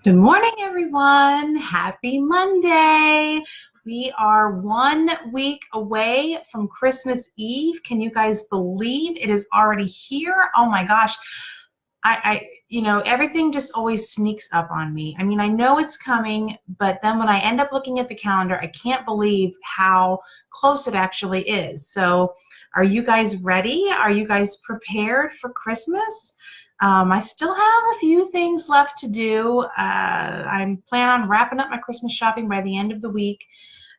Good morning, everyone. Happy Monday. We are 1 week away from Christmas Eve. Can you guys believe it is already here? Oh my gosh. Everything just always sneaks up on me. I mean, I know it's coming, but then when I end up looking at the calendar, I can't believe how close it actually is. So, are you guys ready? Are you guys prepared for Christmas? I still have a few things left to do. I'm planning on wrapping up my Christmas shopping by the end of the week.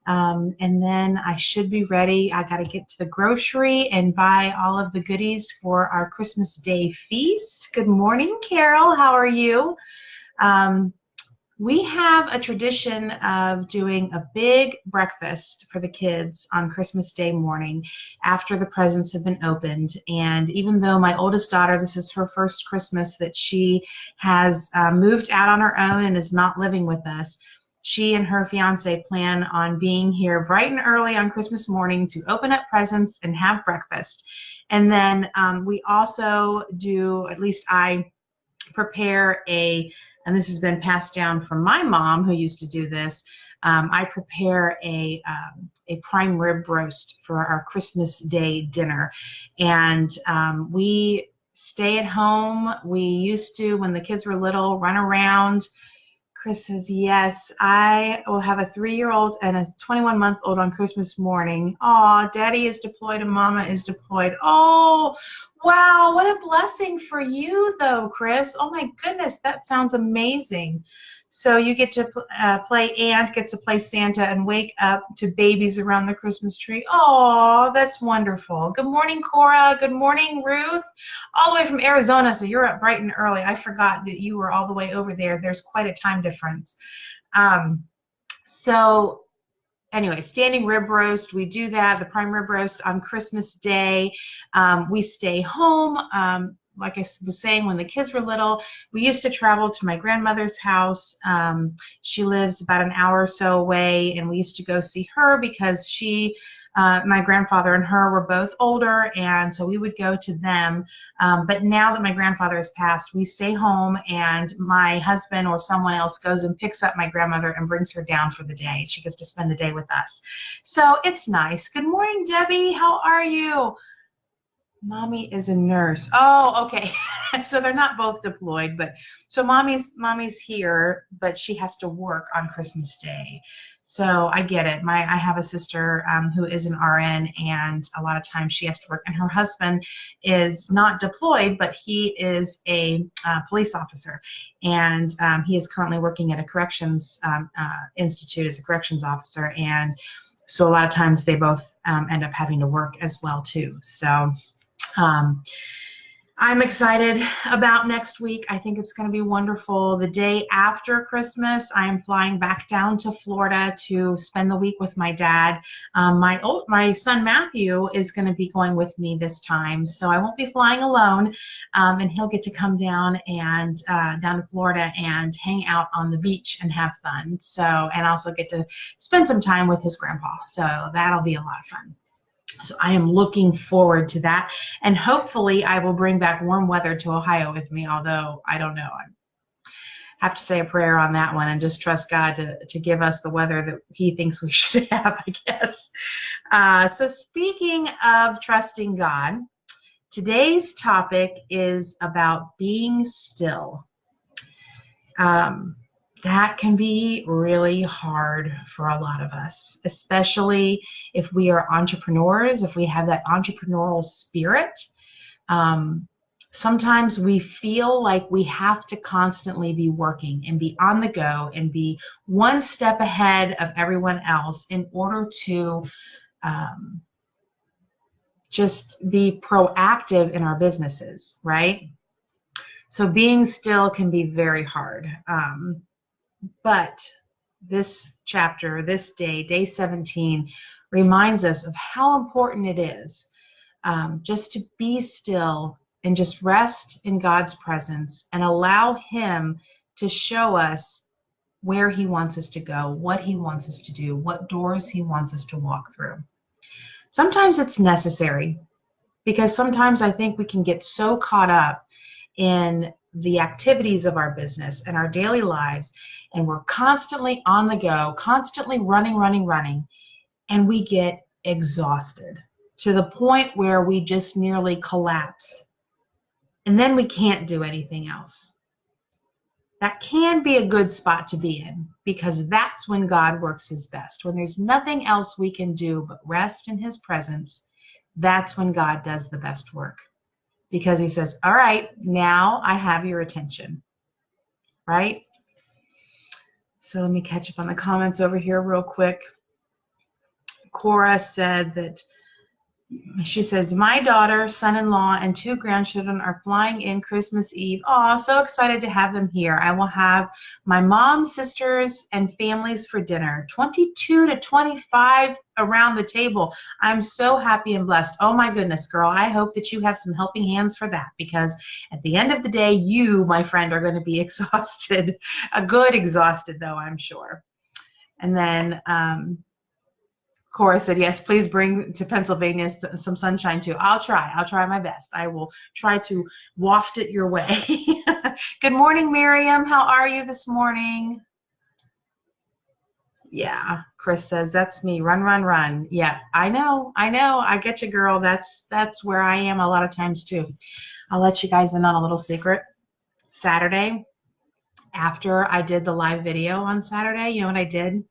And then I should be ready. I got to get to the grocery and buy all of the goodies for our Christmas Day feast. Good morning, Carol. How are you? Um, we have a tradition of doing a big breakfast for the kids on Christmas Day morning after the presents have been opened. And even though my oldest daughter, this is her first Christmas that she has moved out on her own and is not living with us, she and her fiance plan on being here bright and early on Christmas morning to open up presents and have breakfast. And then we also do, at least I prepare and this has been passed down from my mom who used to do this. I prepare a prime rib roast for our Christmas Day dinner. And we stay at home. We used to, when the kids were little, run around. Chris says, yes, I will have a 3-year-old and a 21-month-old on Christmas morning. Oh, Daddy is deployed and Mama is deployed. Oh, wow, what a blessing for you, though, Chris. Oh, my goodness, that sounds amazing. So you get to play Aunt, gets to play Santa, and wake up to babies around the Christmas tree. Oh, that's wonderful. Good morning, Cora. Good morning, Ruth. All the way from Arizona, so you're up bright and early. I forgot that you were all the way over there. There's quite a time difference. So anyway, standing rib roast, we do that, the prime rib roast on Christmas Day. We stay home. Like I was saying, when the kids were little, we used to travel to my grandmother's house. She lives about an hour or so away, and we used to go see her because my grandfather and her were both older, and so we would go to them. But now that my grandfather has passed, we stay home, and my husband or someone else goes and picks up my grandmother and brings her down for the day. She gets to spend the day with us. So it's nice. Good morning, Debbie. How are you? Mommy is a nurse. Oh, okay. So they're not both deployed, but so mommy's here, but she has to work on Christmas Day. So I get it. I have a sister who is an RN, and a lot of times she has to work. And her husband is not deployed, but he is a police officer, and he is currently working at a corrections institute as a corrections officer. And so a lot of times they both end up having to work as well too. So. Um, I'm excited about next week. I think it's going to be wonderful. The day after Christmas, I am flying back down to Florida to spend the week with my dad. My son Matthew is going to be going with me this time, so I won't be flying alone, and he'll get to come down to Florida and hang out on the beach and have fun. So, and also get to spend some time with his grandpa. So that'll be a lot of fun. So I am looking forward to that. And hopefully I will bring back warm weather to Ohio with me, although I don't know. I have to say a prayer on that one and just trust God to give us the weather that he thinks we should have, I guess. So speaking of trusting God, today's topic is about being still. That can be really hard for a lot of us, especially if we are entrepreneurs, if we have that entrepreneurial spirit. Sometimes we feel like we have to constantly be working and be on the go and be one step ahead of everyone else in order to just be proactive in our businesses, right? So being still can be very hard. But this chapter, this day, day 17, reminds us of how important it is just to be still and just rest in God's presence and allow him to show us where he wants us to go, what he wants us to do, what doors he wants us to walk through. Sometimes it's necessary because sometimes I think we can get so caught up in the activities of our business and our daily lives, and we're constantly on the go, constantly running, and we get exhausted to the point where we just nearly collapse. And then we can't do anything else. That can be a good spot to be in, because that's when God works his best. When there's nothing else we can do but rest in his presence, that's when God does the best work. Because he says, all right, now I have your attention, right? So let me catch up on the comments over here real quick. Cora said that, she says, my daughter, son-in-law, and 2 grandchildren are flying in Christmas Eve. Oh, so excited to have them here. I will have my mom, sisters, and families for dinner. 22 to 25 around the table. I'm so happy and blessed. Oh my goodness, girl. I hope that you have some helping hands for that, because at the end of the day, you, my friend, are going to be exhausted. A good exhausted, though, I'm sure. And then Cora said, yes, please bring to Pennsylvania some sunshine too. I'll try my best. I will try to waft it your way. Good morning, Miriam. How are you this morning? Yeah, Chris says, that's me. Run. Yeah, I know. I get you, girl. That's where I am a lot of times too. I'll let you guys in on a little secret. Saturday, after I did the live video on Saturday, you know what I did?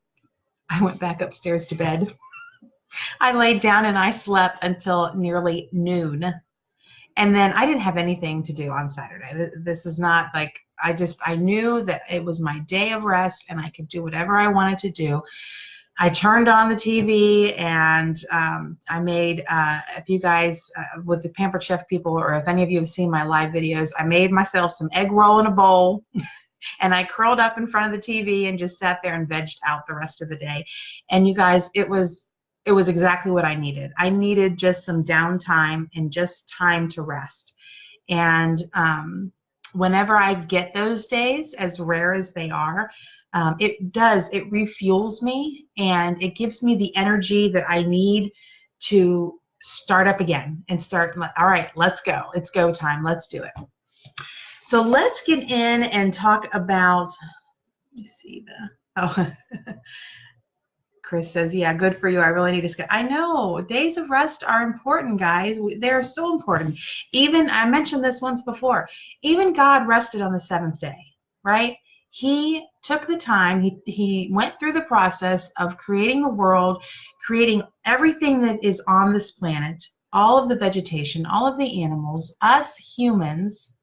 I went back upstairs to bed. I laid down and I slept until nearly noon. And then I didn't have anything to do on Saturday. This was not like, I knew that it was my day of rest and I could do whatever I wanted to do. I turned on the TV and I made, if you guys, with the Pampered Chef people, or if any of you have seen my live videos, I made myself some egg roll in a bowl. And I curled up in front of the TV and just sat there and vegged out the rest of the day. And you guys, it was exactly what I needed. I needed just some downtime and just time to rest. And whenever I get those days, as rare as they are, it refuels me, and it gives me the energy that I need to start up again and start, all right, let's go. It's go time. Let's do it. So let's get in and talk about, let me see Chris says, yeah, good for you. I really need to skip. I know. Days of rest are important, guys. They're so important. Even, I mentioned this once before, even God rested on the 7th day, right? He took the time, he went through the process of creating the world, creating everything that is on this planet, all of the vegetation, all of the animals, us humans,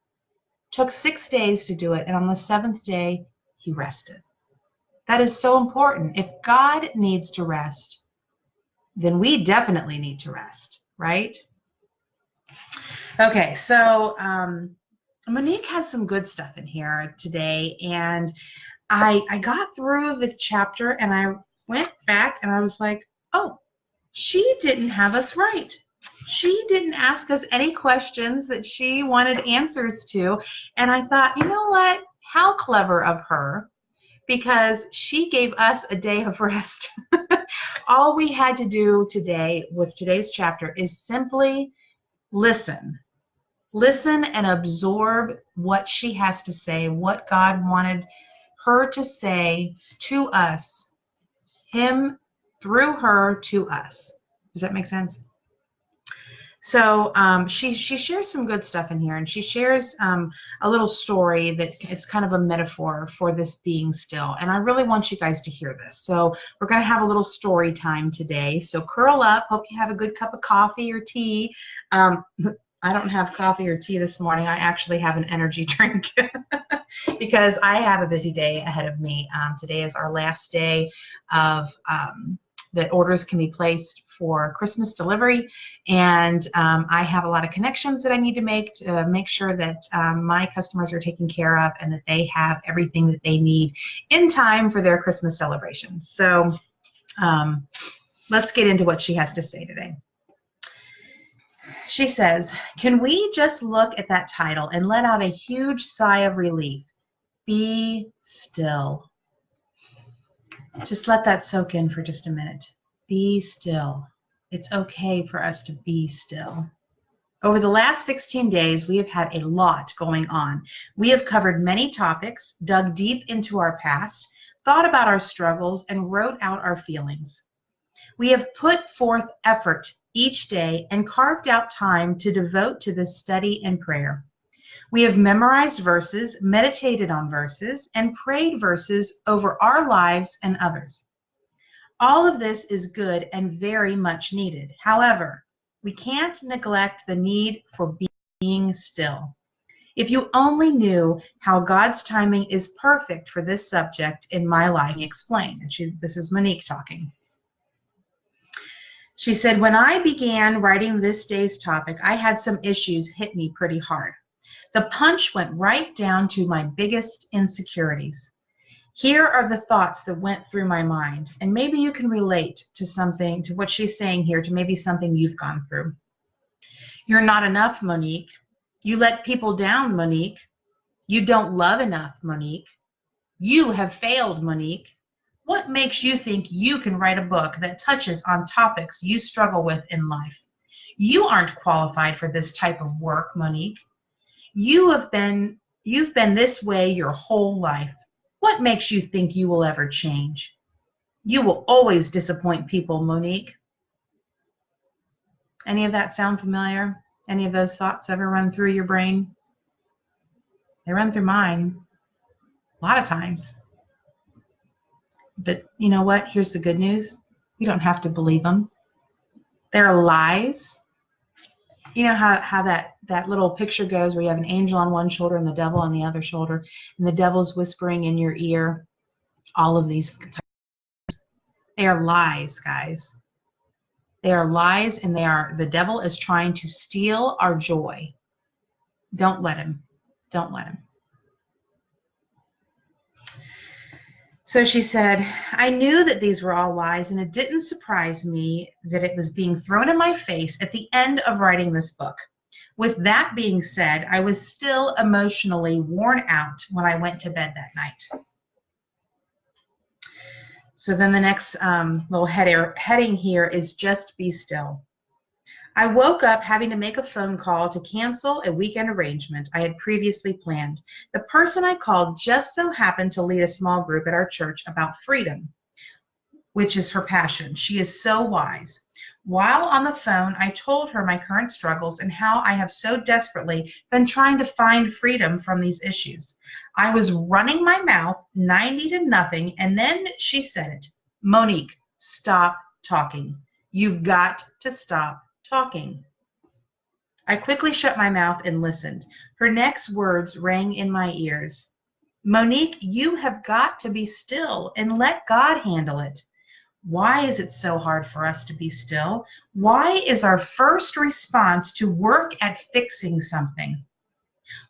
took 6 days to do it, and on the 7th day, he rested. That is so important. If God needs to rest, then we definitely need to rest, right? Okay, so Monique has some good stuff in here today, and I got through the chapter, and I went back, and I was like, oh, she didn't have us right. She didn't ask us any questions that she wanted answers to, and I thought, you know what? How clever of her. Because she gave us a day of rest. All we had to do today with today's chapter is simply listen. Listen and absorb what she has to say, what God wanted her to say to us, him through her to us. Does that make sense? So she shares some good stuff in here, and she shares a little story that it's kind of a metaphor for this being still. And I really want you guys to hear this. So we're going to have a little story time today. So curl up. Hope you have a good cup of coffee or tea. I don't have coffee or tea this morning. I actually have an energy drink because I have a busy day ahead of me. Today is our last day of that orders can be placed for Christmas delivery, and I have a lot of connections that I need to make sure that my customers are taken care of and that they have everything that they need in time for their Christmas celebrations. So let's get into what she has to say today. She says, can we just look at that title and let out a huge sigh of relief? Be still. Just let that soak in for just a minute. Be still. It's okay for us to be still. Over the last 16 days, we have had a lot going on. We have covered many topics, dug deep into our past, thought about our struggles, and wrote out our feelings. We have put forth effort each day and carved out time to devote to this study and prayer. We have memorized verses, meditated on verses, and prayed verses over our lives and others. All of this is good and very much needed. However, we can't neglect the need for being still. If you only knew how God's timing is perfect for this subject in my life, explain. And this is Monique talking. She said, when I began writing this day's topic, I had some issues hit me pretty hard. The punch went right down to my biggest insecurities. Here are the thoughts that went through my mind, and maybe you can relate to something, to what she's saying here, to maybe something you've gone through. You're not enough, Monique. You let people down, Monique. You don't love enough, Monique. You have failed, Monique. What makes you think you can write a book that touches on topics you struggle with in life? You aren't qualified for this type of work, Monique. You've been this way your whole life. What makes you think you will ever change? You will always disappoint people, Monique. Any of that sound familiar? Any of those thoughts ever run through your brain? They run through mine a lot of times. But you know what? Here's the good news. You don't have to believe them. They're lies. You know how that little picture goes where you have an angel on one shoulder and the devil on the other shoulder, and the devil's whispering in your ear all of these. They are lies, guys. They are lies, and the devil is trying to steal our joy. Don't let him. Don't let him. So she said, I knew that these were all lies, and it didn't surprise me that it was being thrown in my face at the end of writing this book. With that being said, I was still emotionally worn out when I went to bed that night. So then the next little heading here is just be still. I woke up having to make a phone call to cancel a weekend arrangement I had previously planned. The person I called just so happened to lead a small group at our church about freedom, which is her passion. She is so wise. While on the phone, I told her my current struggles and how I have so desperately been trying to find freedom from these issues. I was running my mouth 90 to nothing, and then she said it. Monique, stop talking. You've got to stop talking. I quickly shut my mouth and listened. Her next words rang in my ears. Monique, you have got to be still and let God handle it. Why is it so hard for us to be still? Why is our first response to work at fixing something?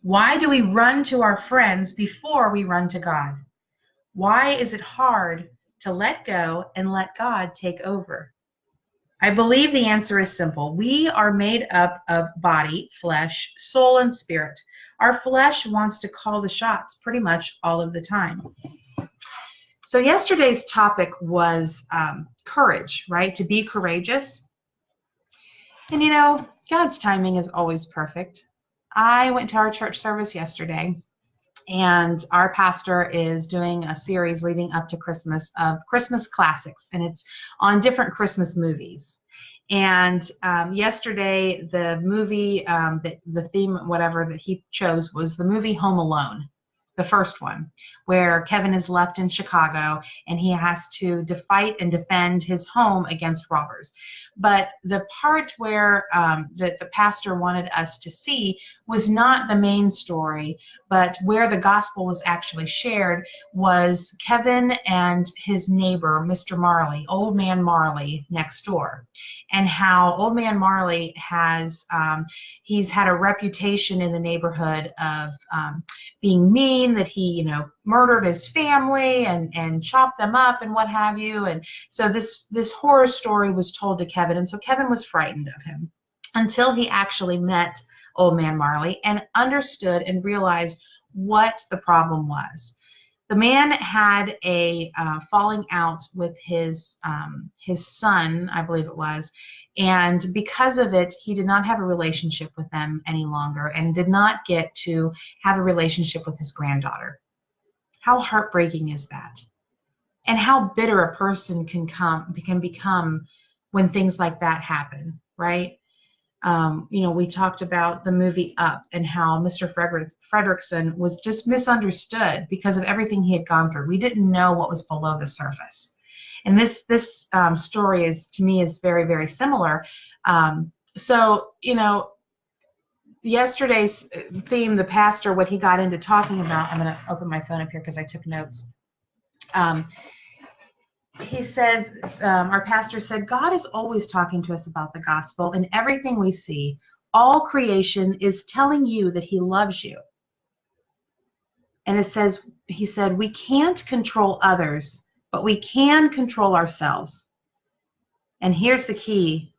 Why do we run to our friends before we run to God? Why is it hard to let go and let God take over? I believe the answer is simple. We are made up of body, flesh, soul, and spirit. Our flesh wants to call the shots pretty much all of the time. So yesterday's topic was courage, right? To be courageous. And you know, God's timing is always perfect. I went to our church service yesterday, and our pastor is doing a series leading up to Christmas of Christmas classics, and it's on different Christmas movies. And yesterday, the movie, the theme, whatever that he chose was the movie Home Alone, the first one, where Kevin is left in Chicago and he has to fight and defend his home against robbers. But the part where that the pastor wanted us to see was not the main story, but where the gospel was actually shared was Kevin and his neighbor, Mr. Marley, Old Man Marley, next door, and how Old Man Marley has, he's had a reputation in the neighborhood of being mean, that he, murdered his family and chopped them up and what have you. And so this horror story was told to Kevin, and so Kevin was frightened of him until he actually met Old Man Marley and understood and realized what the problem was. The man had a falling out with his son, I believe it was, and because of it, he did not have a relationship with them any longer and did not get to have a relationship with his granddaughter. How heartbreaking is that? And how bitter a person can become when things like that happen, right? We talked about the movie Up and how Mr. Fredricksen was just misunderstood because of everything he had gone through. We didn't know what was below the surface. And this story to me is very, very similar. So, yesterday's theme, the pastor, what he got into talking about, I'm going to open my phone up here because I took notes. He says, our pastor said, God is always talking to us about the gospel and everything we see. All creation is telling you that he loves you. And he said, we can't control others, but we can control ourselves. And here's the key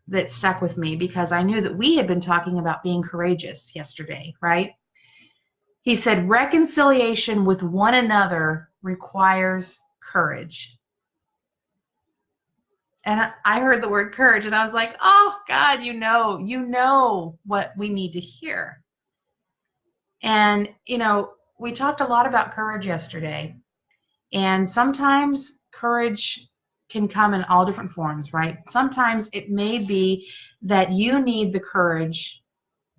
that stuck with me, because I knew that we had been talking about being courageous yesterday, right? He said, reconciliation with one another requires courage. And I heard the word courage and I was like, oh God, you know what we need to hear. And, we talked a lot about courage yesterday, and sometimes courage can come in all different forms, right? Sometimes it may be that you need the courage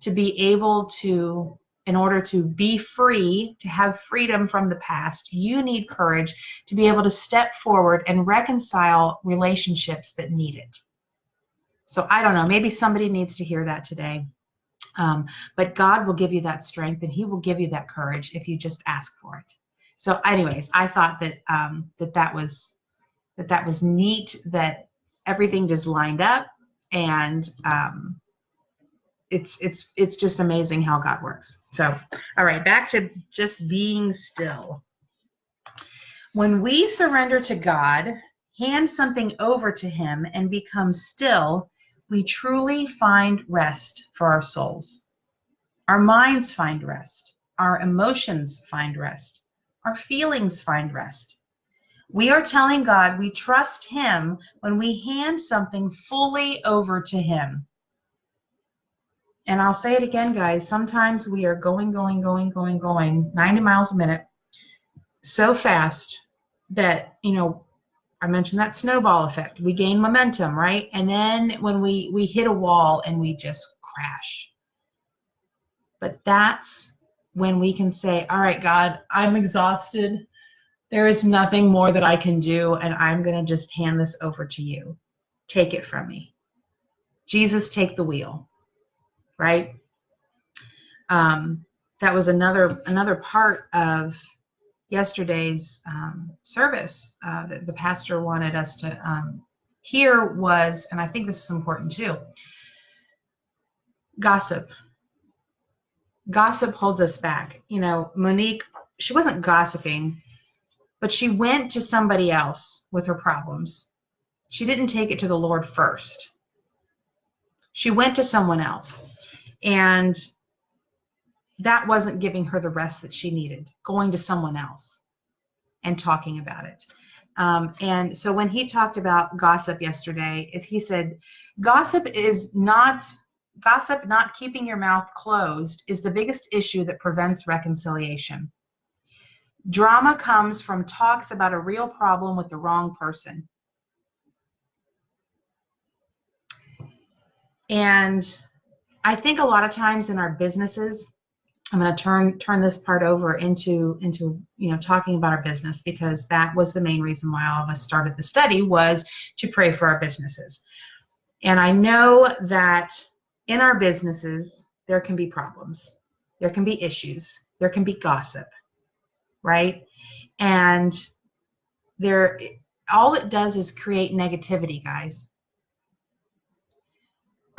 to be able to, in order to be free, to have freedom from the past, you need courage to be able to step forward and reconcile relationships that need it. So I don't know, maybe somebody needs to hear that today. But God will give you that strength, and he will give you that courage if you just ask for it. So anyways, I thought that that was neat, that everything just lined up, and it's just amazing how God works. So, all right, back to just being still. When we surrender to God, hand something over to him, and become still, we truly find rest for our souls. Our minds find rest. Our emotions find rest. Our feelings find rest. We are telling God we trust him when we hand something fully over to him. And I'll say it again, guys, sometimes we are going 90 miles a minute so fast that, I mentioned that snowball effect. We gain momentum, right? And then when we hit a wall and we just crash. But that's when we can say, all right, God, I'm exhausted. There is nothing more that I can do, and I'm going to just hand this over to you. Take it from me. Jesus, take the wheel, right? That was another part of yesterday's service that the pastor wanted us to hear was, and I think this is important too, gossip. Gossip holds us back. Monique, she wasn't gossiping, but she went to somebody else with her problems. She didn't take it to the Lord first. She went to someone else, and that wasn't giving her the rest that she needed, going to someone else and talking about it. And so when he talked about gossip yesterday, he said, gossip not keeping your mouth closed is the biggest issue that prevents reconciliation. Drama comes from talks about a real problem with the wrong person. And I think a lot of times in our businesses, I'm going to turn this part over into talking about our business, because that was the main reason why all of us started the study, was to pray for our businesses. And I know that in our businesses, there can be problems. There can be issues. There can be gossip, right? And all it does is create negativity, guys.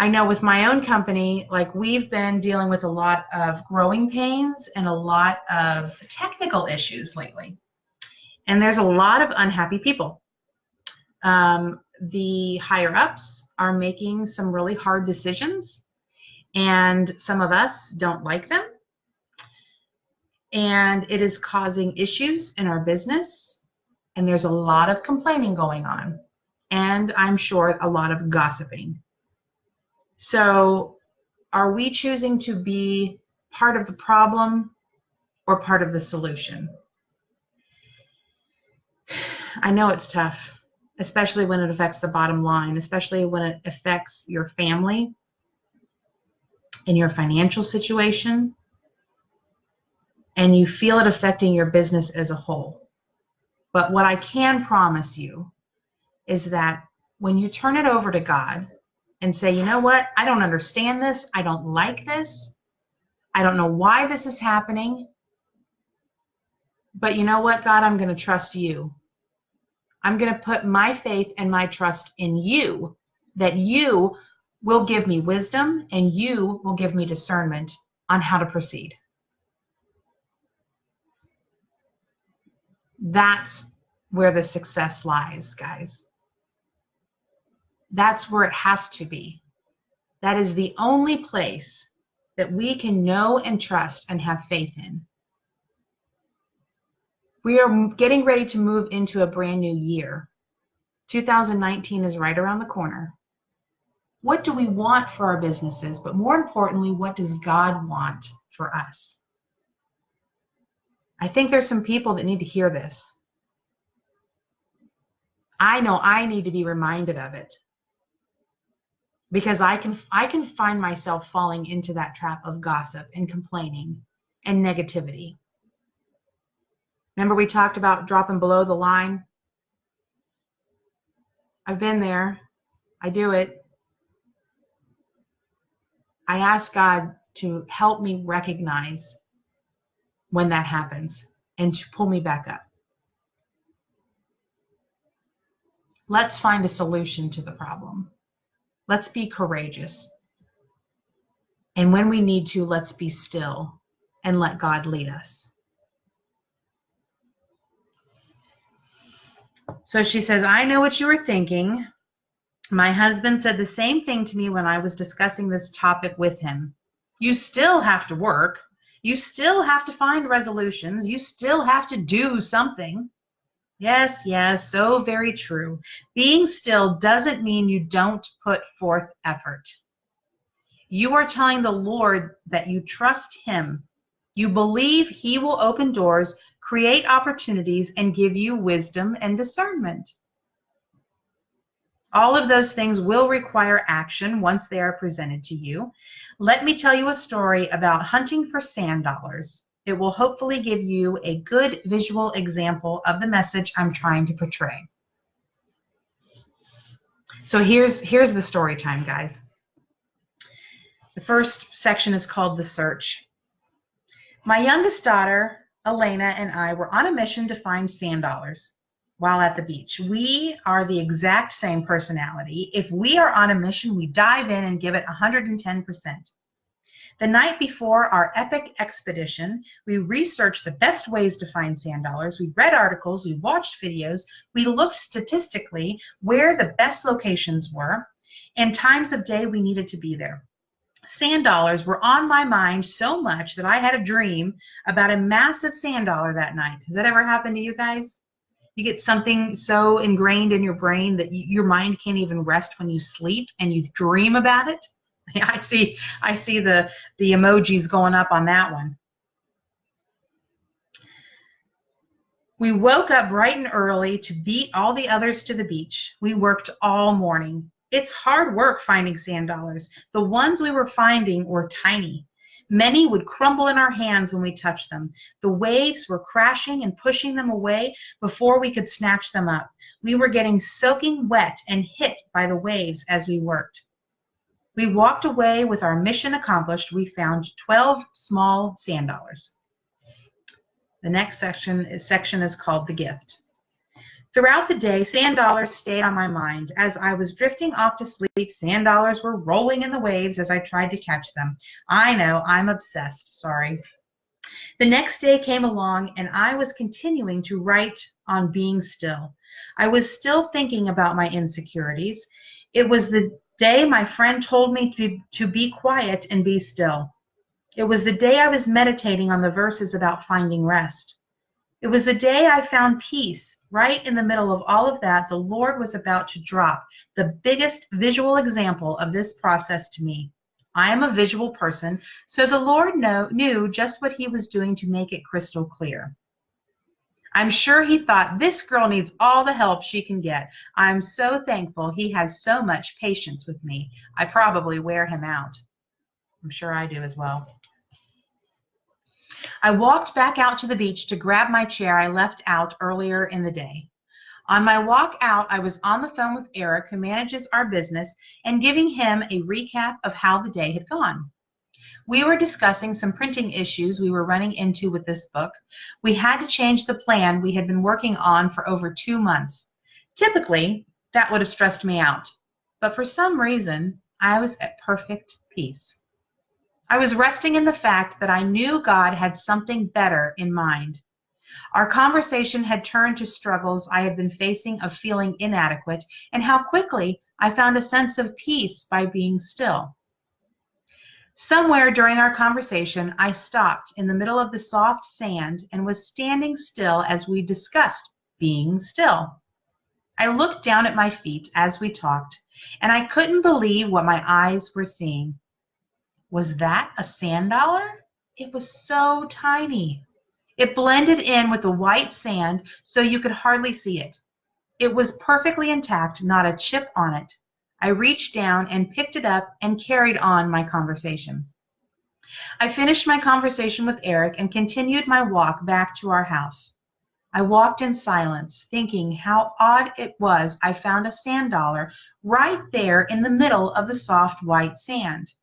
I know with my own company, like, we've been dealing with a lot of growing pains and a lot of technical issues lately. And there's a lot of unhappy people. The higher ups are making some really hard decisions, and some of us don't like them. and it is causing issues in our business, and there's a lot of complaining going on, and I'm sure a lot of gossiping. So are we choosing to be part of the problem or part of the solution? I know it's tough, especially when it affects the bottom line, especially when it affects your family and your financial situation, and you feel it affecting your business as a whole. But what I can promise you is that when you turn it over to God and say, you know what, I don't understand this, I don't like this, I don't know why this is happening, but you know what, God, I'm going to trust you. I'm going to put my faith and my trust in you, that you will give me wisdom and you will give me discernment on how to proceed. That's where the success lies, guys. That's where it has to be. That is the only place that we can know and trust and have faith in. We are getting ready to move into a brand new year. 2019 is right around the corner. What do we want for our businesses? But more importantly, what does God want for us? I think there's some people that need to hear this. I know I need to be reminded of it, because I can find myself falling into that trap of gossip and complaining and negativity. Remember we talked about dropping below the line? I've been there. I do it. I ask God to help me recognize when that happens and to pull me back up. Let's find a solution to the problem. Let's be courageous. And when we need to, let's be still and let God lead us. So she says, I know what you were thinking. My husband said the same thing to me when I was discussing this topic with him. You still have to work. You still have to find resolutions. You still have to do something. Yes, so very true. Being still doesn't mean you don't put forth effort. You are telling the Lord that you trust him. You believe he will open doors, create opportunities, and give you wisdom and discernment. All of those things will require action once they are presented to you. Let me tell you a story about hunting for sand dollars. It will hopefully give you a good visual example of the message I'm trying to portray. So here's the story time, guys. The first section is called The Search. My youngest daughter, Elena, and I were on a mission to find sand dollars while at the beach. We are the exact same personality. If we are on a mission, we dive in and give it 110%. The night before our epic expedition, we researched the best ways to find sand dollars. We read articles, we watched videos, we looked statistically where the best locations were and times of day we needed to be there. Sand dollars were on my mind so much that I had a dream about a massive sand dollar that night. Has that ever happened to you guys? You get something so ingrained in your brain that your mind can't even rest when you sleep and you dream about it? I see the emojis going up on that one. We woke up bright and early to beat all the others to the beach. We worked all morning. It's hard work finding sand dollars. The ones we were finding were tiny. Many would crumble in our hands when we touched them. The waves were crashing and pushing them away before we could snatch them up. We were getting soaking wet and hit by the waves as we worked. We walked away with our mission accomplished. We found 12 small sand dollars. The next section is called The Gift. Throughout the day, sand dollars stayed on my mind. As I was drifting off to sleep, sand dollars were rolling in the waves as I tried to catch them. I know, I'm obsessed, sorry. The next day came along and I was continuing to write on being still. I was still thinking about my insecurities. It was the day my friend told me to be quiet and be still. It was the day I was meditating on the verses about finding rest. It was the day I found peace. Right in the middle of all of that, the Lord was about to drop the biggest visual example of this process to me. I am a visual person, so the Lord knew just what he was doing to make it crystal clear. I'm sure he thought, this girl needs all the help she can get. I'm so thankful he has so much patience with me. I probably wear him out. I'm sure I do as well. I walked back out to the beach to grab my chair I left out earlier in the day. On my walk out, I was on the phone with Eric, who manages our business, and giving him a recap of how the day had gone. We were discussing some printing issues we were running into with this book. We had to change the plan we had been working on for over 2 months. Typically, that would have stressed me out. But for some reason, I was at perfect peace. I was resting in the fact that I knew God had something better in mind. Our conversation had turned to struggles I had been facing of feeling inadequate, and how quickly I found a sense of peace by being still. Somewhere during our conversation, I stopped in the middle of the soft sand and was standing still as we discussed being still. I looked down at my feet as we talked, and I couldn't believe what my eyes were seeing. Was that a sand dollar? It was so tiny. It blended in with the white sand so you could hardly see it. It was perfectly intact, not a chip on it. I reached down and picked it up and carried on my conversation. I finished my conversation with Eric and continued my walk back to our house. I walked in silence, thinking how odd it was I found a sand dollar right there in the middle of the soft white sand.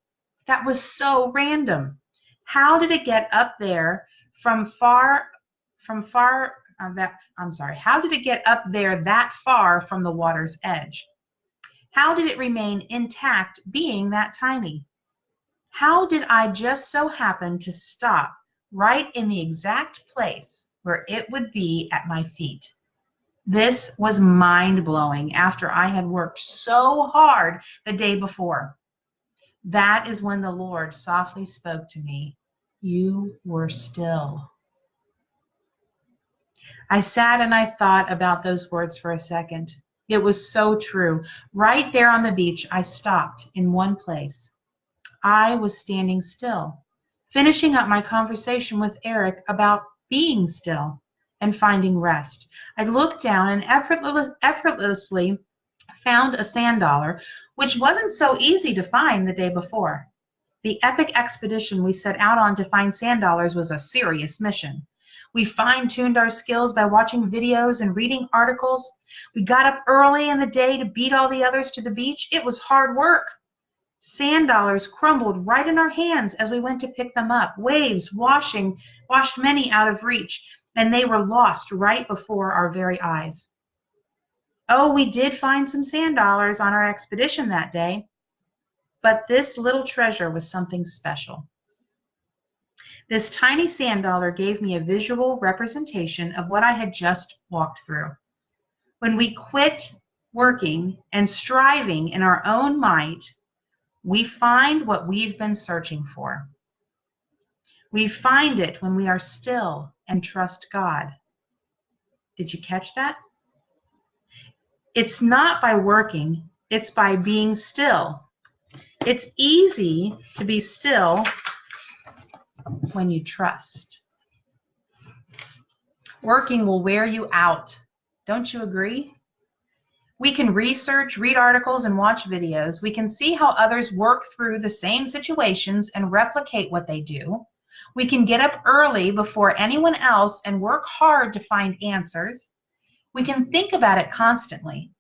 That was so random. How did it get up there how did it get up there that far from the water's edge? How did it remain intact being that tiny? How did I just so happen to stop right in the exact place where it would be at my feet? This was mind-blowing after I had worked so hard the day before. That is when the Lord softly spoke to me. You were still. I sat and I thought about those words for a second. It was so true. Right there on the beach, I stopped in one place. I was standing still, finishing up my conversation with Eric about being still and finding rest. I looked down and effortlessly found a sand dollar, which wasn't so easy to find the day before. The epic expedition we set out on to find sand dollars was a serious mission. We fine-tuned our skills by watching videos and reading articles. We got up early in the day to beat all the others to the beach. It was hard work. Sand dollars crumbled right in our hands as we went to pick them up. Waves washed many out of reach, and they were lost right before our very eyes. Oh, we did find some sand dollars on our expedition that day, but this little treasure was something special. This tiny sand dollar gave me a visual representation of what I had just walked through. When we quit working and striving in our own might, we find what we've been searching for. We find it when we are still and trust God. Did you catch that? It's not by working, it's by being still. It's easy to be still when you trust. Working will wear you out. Don't you agree? We can research, read articles, and watch videos. We can see how others work through the same situations and replicate what they do. We can get up early before anyone else and work hard to find answers. We can think about it constantly.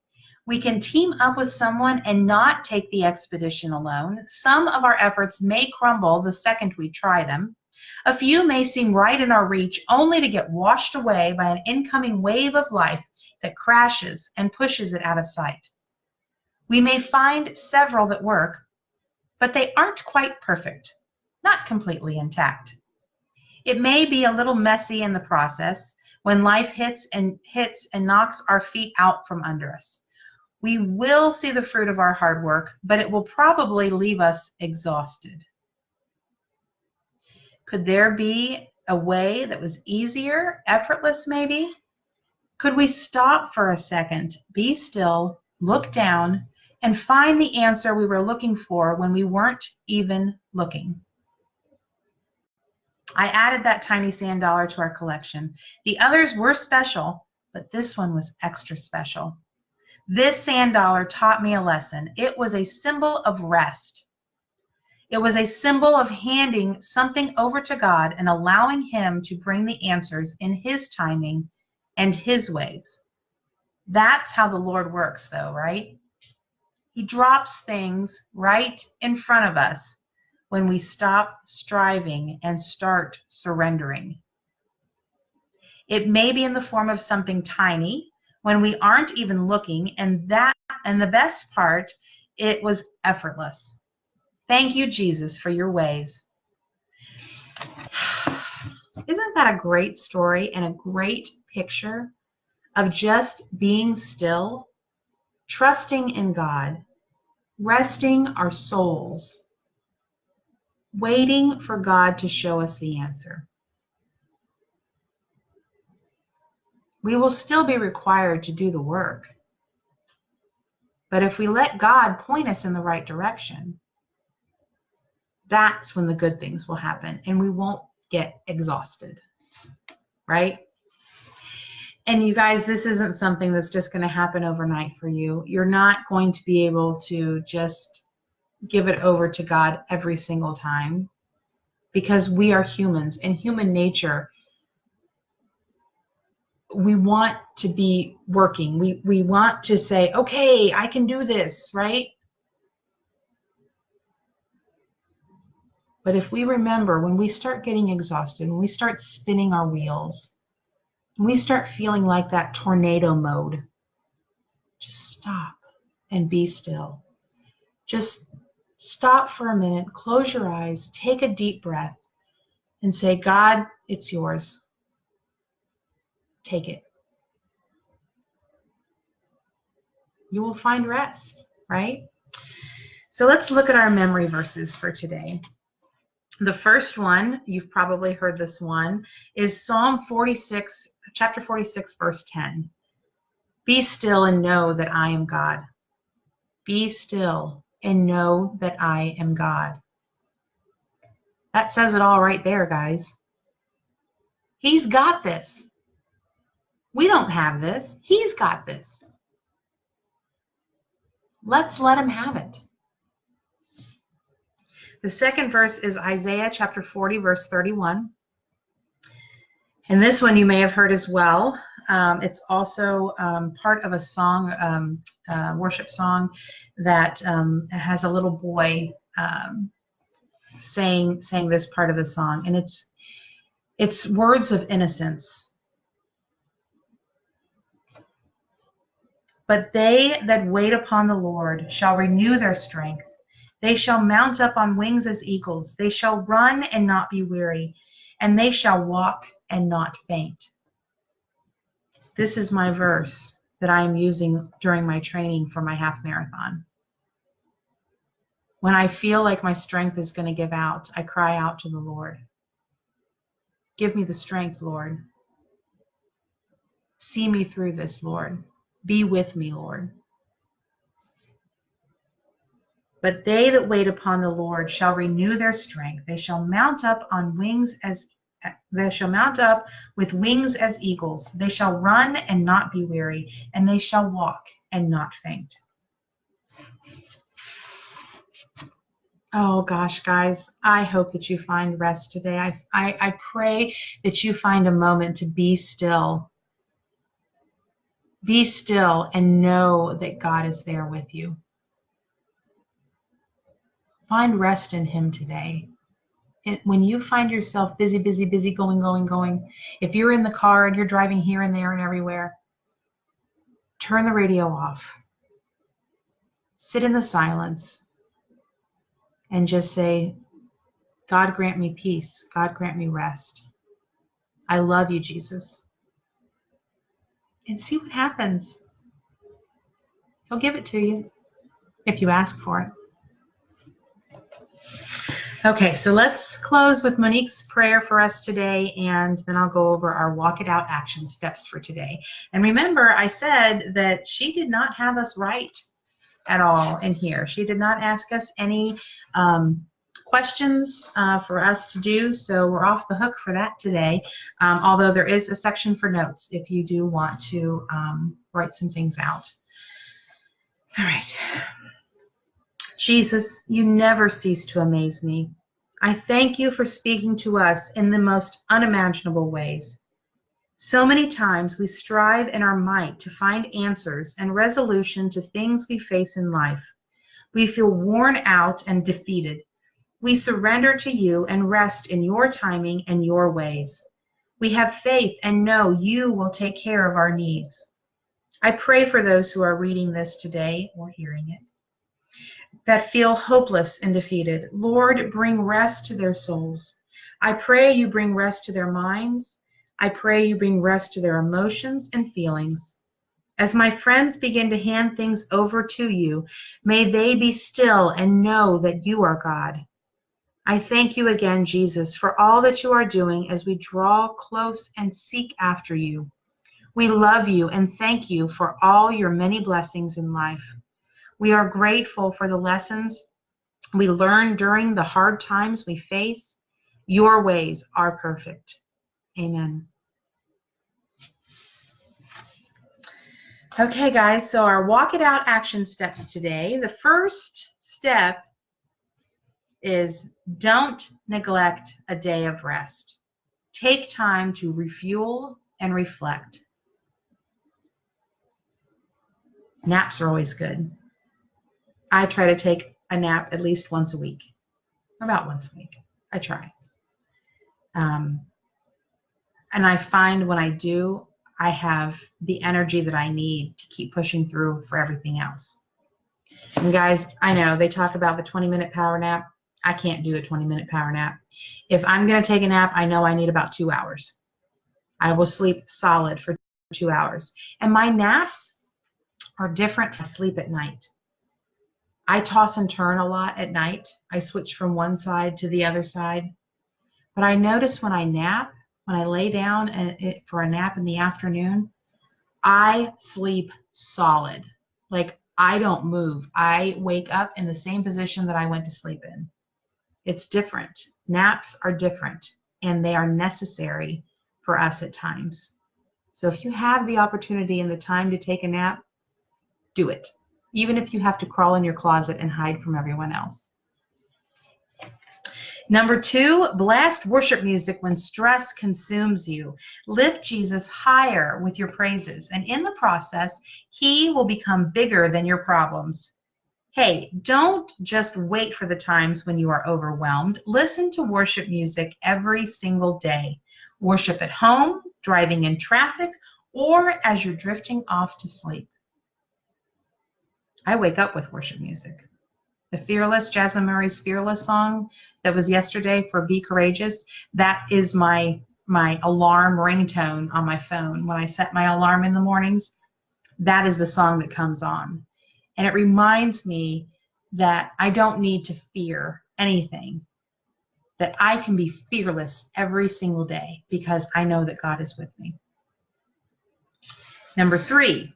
We can team up with someone and not take the expedition alone. Some of our efforts may crumble the second we try them. A few may seem right in our reach only to get washed away by an incoming wave of life that crashes and pushes it out of sight. We may find several that work, but they aren't quite perfect, not completely intact. It may be a little messy in the process when life hits and knocks our feet out from under us. We will see the fruit of our hard work, but it will probably leave us exhausted. Could there be a way that was easier, effortless maybe? Could we stop for a second, be still, look down, and find the answer we were looking for when we weren't even looking? I added that tiny sand dollar to our collection. The others were special, but this one was extra special. This sand dollar taught me a lesson. It was a symbol of rest. It was a symbol of handing something over to God and allowing Him to bring the answers in His timing and His ways. That's how the Lord works, though, right? He drops things right in front of us when we stop striving and start surrendering. It may be in the form of something tiny when we aren't even looking, and the best part, it was effortless. Thank you, Jesus, for your ways. Isn't that a great story and a great picture of just being still, trusting in God, resting our souls, waiting for God to show us the answer? We will still be required to do the work. But if we let God point us in the right direction, that's when the good things will happen and we won't get exhausted, right? And you guys, this isn't something that's just going to happen overnight for you. You're not going to be able to just give it over to God every single time, because we are humans, and human nature, we want to be working. We want to say, okay, I can do this, right? But if we remember, when we start getting exhausted, when we start spinning our wheels, when we start feeling like that tornado mode, just stop and be still. Just stop for a minute, close your eyes, take a deep breath, and say, God, it's yours. Take it. You will find rest, right? So let's look at our memory verses for today. The first one, you've probably heard this one, is Psalm 46, chapter 46, verse 10. Be still and know that I am God. Be still and know that I am God. That says it all right there, guys. He's got this. We don't have this. He's got this. Let's let him have it. The second verse is Isaiah chapter 40, verse 31. And this one you may have heard as well. It's also part of a song, worship song, that has a little boy saying this part of the song. And it's words of innocence. But they that wait upon the Lord shall renew their strength. They shall mount up on wings as eagles. They shall run and not be weary, and they shall walk and not faint. This is my verse that I am using during my training for my half marathon. When I feel like my strength is going to give out, I cry out to the Lord. Give me the strength, Lord. See me through this, Lord. Be with me, Lord. But they that wait upon the Lord shall renew their strength. They shall mount up with wings as eagles. They shall run and not be weary, and they shall walk and not faint. Oh gosh, guys, I hope that you find rest today. I pray that you find a moment to be still. Be still and know that God is there with you. Find rest in him today. When you find yourself busy, going, if you're in the car and you're driving here and there and everywhere, turn the radio off. Sit in the silence and just say, God grant me peace. God grant me rest. I love you, Jesus. And see what happens. He'll give it to you if you ask for it. Okay, so let's close with Monique's prayer for us today, and then I'll go over our Walk It Out action steps for today. And remember, I said that she did not have us write at all in here. She did not ask us any questions for us to do, so we're off the hook for that today, although there is a section for notes if you do want to write some things out. All right. Jesus, you never cease to amaze me. I thank you for speaking to us in the most unimaginable ways. So many times we strive in our might to find answers and resolution to things we face in life. We feel worn out and defeated. We surrender to you and rest in your timing and your ways. We have faith and know you will take care of our needs. I pray for those who are reading this today or hearing it, that feel hopeless and defeated. Lord, bring rest to their souls. I pray you bring rest to their minds. I pray you bring rest to their emotions and feelings. As my friends begin to hand things over to you, may they be still and know that you are God. I thank you again, Jesus, for all that you are doing as we draw close and seek after you. We love you and thank you for all your many blessings in life. We are grateful for the lessons we learn during the hard times we face. Your ways are perfect. Amen. Okay, guys, so our Walk It Out action steps today. The first step is don't neglect a day of rest. Take time to refuel and reflect. Naps are always good. I try to take a nap at least once a week, about once a week. I try. And I find when I do, I have the energy that I need to keep pushing through for everything else. And guys, I know they talk about the 20-minute power nap. I can't do a 20-minute power nap. If I'm going to take a nap, I know I need about 2 hours. I will sleep solid for 2 hours. And my naps are different from sleep at night. I toss and turn a lot at night. I switch from one side to the other side. But I notice when I nap, when I lay down for a nap in the afternoon, I sleep solid. Like I don't move. I wake up in the same position that I went to sleep in. It's different. Naps are different, and they are necessary for us at times. So if you have the opportunity and the time to take a nap, do it. Even if you have to crawl in your closet and hide from everyone else. Number 2, blast worship music when stress consumes you. Lift Jesus higher with your praises, and in the process, he will become bigger than your problems. Hey, don't just wait for the times when you are overwhelmed. Listen to worship music every single day. Worship at home, driving in traffic, or as you're drifting off to sleep. I wake up with worship music. The Fearless, Jasmine Murray's Fearless song that was yesterday for Be Courageous, that is my alarm ringtone on my phone. When I set my alarm in the mornings, that is the song that comes on. And it reminds me that I don't need to fear anything, that I can be fearless every single day because I know that God is with me. Number 3,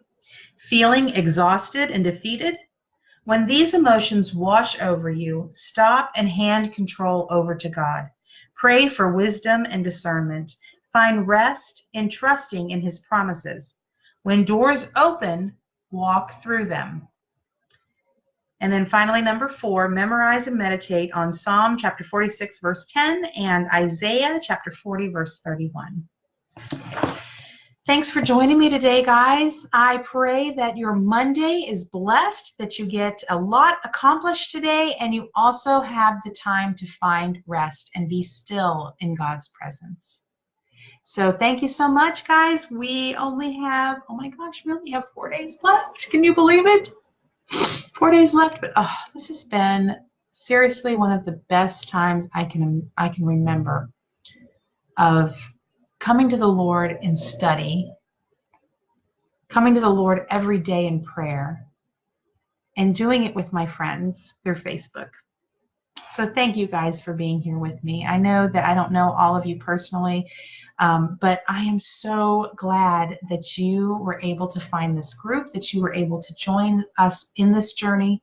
feeling exhausted and defeated. When these emotions wash over you, stop and hand control over to God. Pray for wisdom and discernment. Find rest in trusting in his promises. When doors open, walk through them. And then finally, number 4, memorize and meditate on Psalm chapter 46, verse 10 and Isaiah chapter 40, verse 31. Thanks for joining me today, guys. I pray that your Monday is blessed, that you get a lot accomplished today, and you also have the time to find rest and be still in God's presence. So thank you so much, guys. We only have, oh my gosh, we only have 4 days left. Can you believe it? 4 days left, but this has been seriously one of the best times I can remember of coming to the Lord in study, coming to the Lord every day in prayer, and doing it with my friends through Facebook. So thank you guys for being here with me. I know that I don't know all of you personally, but I am so glad that you were able to find this group, that you were able to join us in this journey.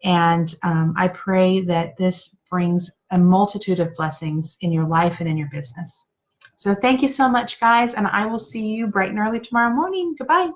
And I pray that this brings a multitude of blessings in your life and in your business. So thank you so much, guys, and I will see you bright and early tomorrow morning. Goodbye.